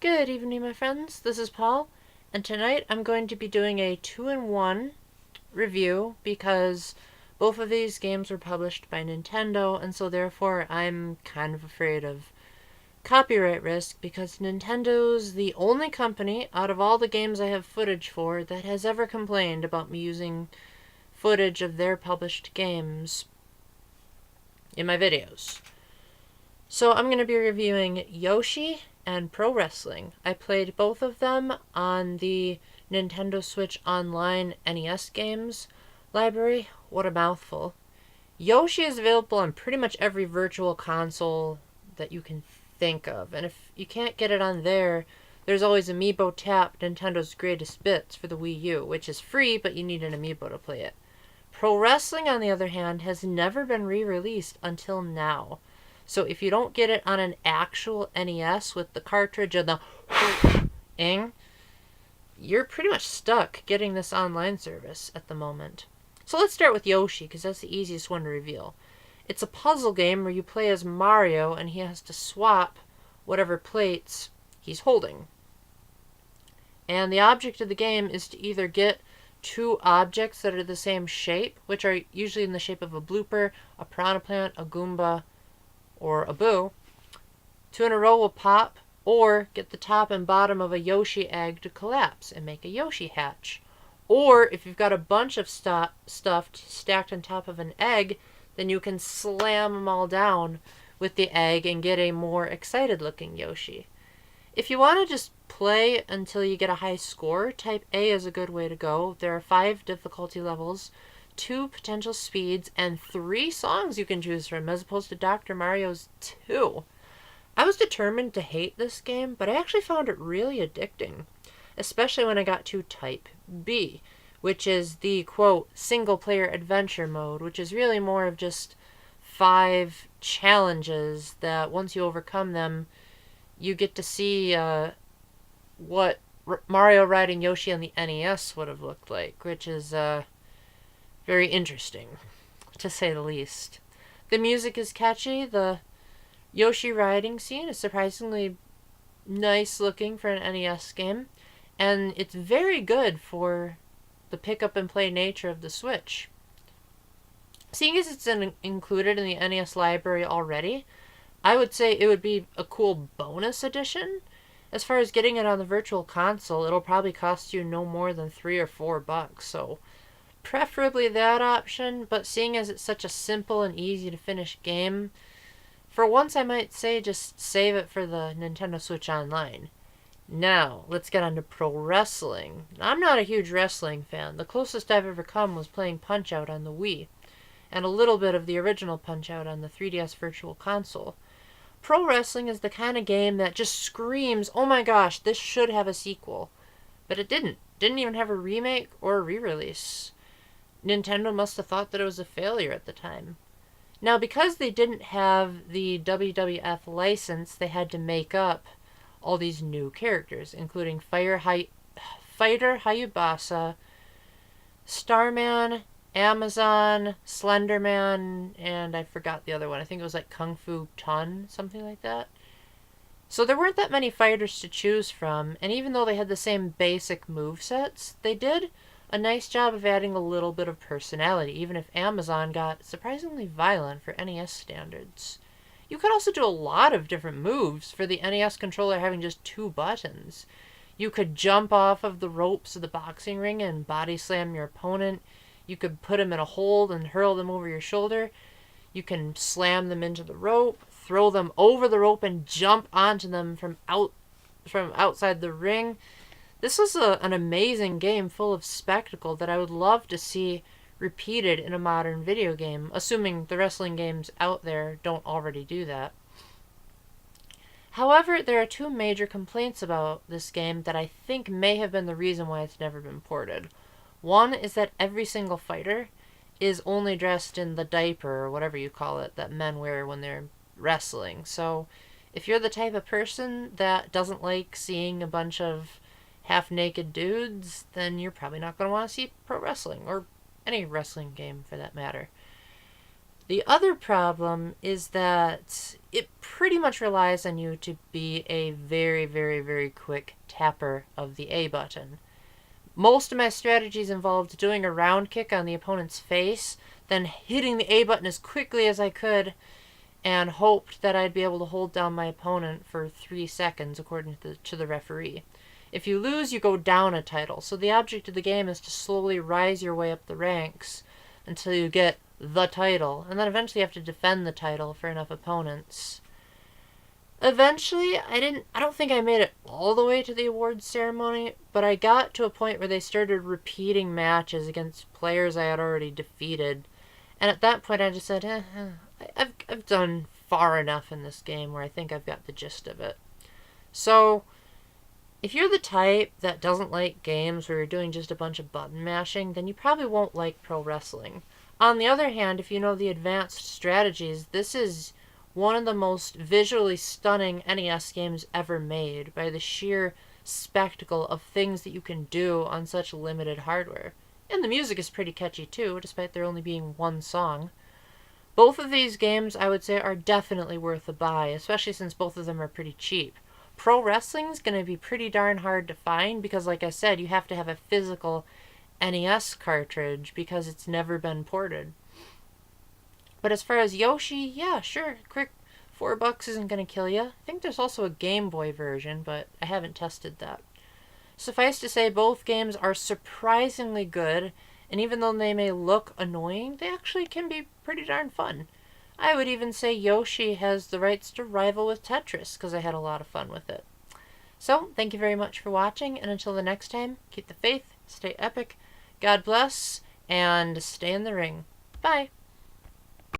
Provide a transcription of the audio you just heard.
Good evening, my friends. This is Paul, and tonight I'm going to be doing a 2-in-1 review because both of these games were published by Nintendo, and so therefore I'm kind of afraid of copyright risk because Nintendo's the only company out of all the games I have footage for that has ever complained about me using footage of their published games in my videos. So I'm going to be reviewing Yoshi and Pro Wrestling. I played both of them on the Nintendo Switch Online NES games library. What a mouthful. Yoshi is available on pretty much every virtual console that you can think of. And if you can't get it on there, there's always Amiibo Tap, Nintendo's Greatest Bits for the Wii U, which is free, but you need an Amiibo to play it. Pro Wrestling, on the other hand, has never been re-released until now. So if you don't get it on an actual NES with the cartridge and the ing, you're pretty much stuck getting this online service at the moment. So let's start with Yoshi, because that's the easiest one to reveal. It's a puzzle game where you play as Mario and he has to swap whatever plates he's holding. And the object of the game is to either get two objects that are the same shape, which are usually in the shape of a blooper, a piranha plant, a Goomba, or a Boo. Two in a row will pop, or get the top and bottom of a Yoshi egg to collapse and make a Yoshi hatch. Or if you've got a bunch of stuff stacked on top of an egg, then you can slam them all down with the egg and get a more excited looking Yoshi. If you want to just play until you get a high score, type A is a good way to go. There are 5 difficulty levels, 2 potential speeds, and 3 songs you can choose from, as opposed to Dr. Mario's 2. I was determined to hate this game, but I actually found it really addicting, especially when I got to type B, which is the, quote, single-player adventure mode, which is really more of just 5 challenges that once you overcome them, you get to see what Mario riding Yoshi on the NES would have looked like, which is very interesting, to say the least. The music is catchy. The Yoshi riding scene is surprisingly nice looking for an NES game, and it's very good for the pick-up-and-play nature of the Switch. Seeing as it's included in the NES library already, I would say it would be a cool bonus edition. As far as getting it on the virtual console, it'll probably cost you no more than $3 or $4, so preferably that option, but seeing as it's such a simple and easy to finish game, for once I might say just save it for the Nintendo Switch Online. Now, let's get on to Pro Wrestling. I'm not a huge wrestling fan. The closest I've ever come was playing Punch-Out on the Wii, and a little bit of the original Punch-Out on the 3DS Virtual Console. Pro Wrestling is the kind of game that just screams, oh my gosh, this should have a sequel. But it didn't. Didn't even have a remake or a re-release. Nintendo must have thought that it was a failure at the time. Now, because they didn't have the WWF license, they had to make up all these new characters, including Fighter Hayabasa, Starman, Amazon, Slenderman, and I forgot the other one. I think it was like Kung Fu Ton, something like that. So there weren't that many fighters to choose from, and even though they had the same basic movesets, they did a nice job of adding a little bit of personality, even if Amazon got surprisingly violent for NES standards. You could also do a lot of different moves for the NES controller having just 2 buttons. You could jump off of the ropes of the boxing ring and body slam your opponent. You could put them in a hold and hurl them over your shoulder. You can slam them into the rope, throw them over the rope, and jump onto them from outside the ring. This was an amazing game full of spectacle that I would love to see repeated in a modern video game, assuming the wrestling games out there don't already do that. However, there are 2 major complaints about this game that I think may have been the reason why it's never been ported. One is that every single fighter is only dressed in the diaper, or whatever you call it, that men wear when they're wrestling. So if you're the type of person that doesn't like seeing a bunch of half-naked dudes, then you're probably not going to want to see pro wrestling, or any wrestling game for that matter. The other problem is that it pretty much relies on you to be a very, very, very very quick tapper of the A button. Most of my strategies involved doing a round kick on the opponent's face, then hitting the A button as quickly as I could, and hoped that I'd be able to hold down my opponent for 3 seconds, according to the referee. If you lose, you go down a title. So the object of the game is to slowly rise your way up the ranks until you get the title, and then eventually you have to defend the title for enough opponents. Eventually, I don't think I made it all the way to the awards ceremony, but I got to a point where they started repeating matches against players I had already defeated. And at that point I just said, I've done far enough in this game where I think I've got the gist of it. So, if you're the type that doesn't like games where you're doing just a bunch of button mashing, then you probably won't like pro wrestling. On the other hand, if you know the advanced strategies, this is one of the most visually stunning NES games ever made by the sheer spectacle of things that you can do on such limited hardware. And the music is pretty catchy too, despite there only being one song. Both of these games, I would say, are definitely worth a buy, especially since both of them are pretty cheap. Pro wrestling's going to be pretty darn hard to find because, like I said, you have to have a physical NES cartridge because it's never been ported. But as far as Yoshi, yeah, sure, quick $4 isn't going to kill you. I think there's also a Game Boy version, but I haven't tested that. Suffice to say, both games are surprisingly good, and even though they may look annoying, they actually can be pretty darn fun. I would even say Yoshi has the rights to rival with Tetris, because I had a lot of fun with it. So, thank you very much for watching, and until the next time, keep the faith, stay epic, God bless, and stay in the ring. Bye!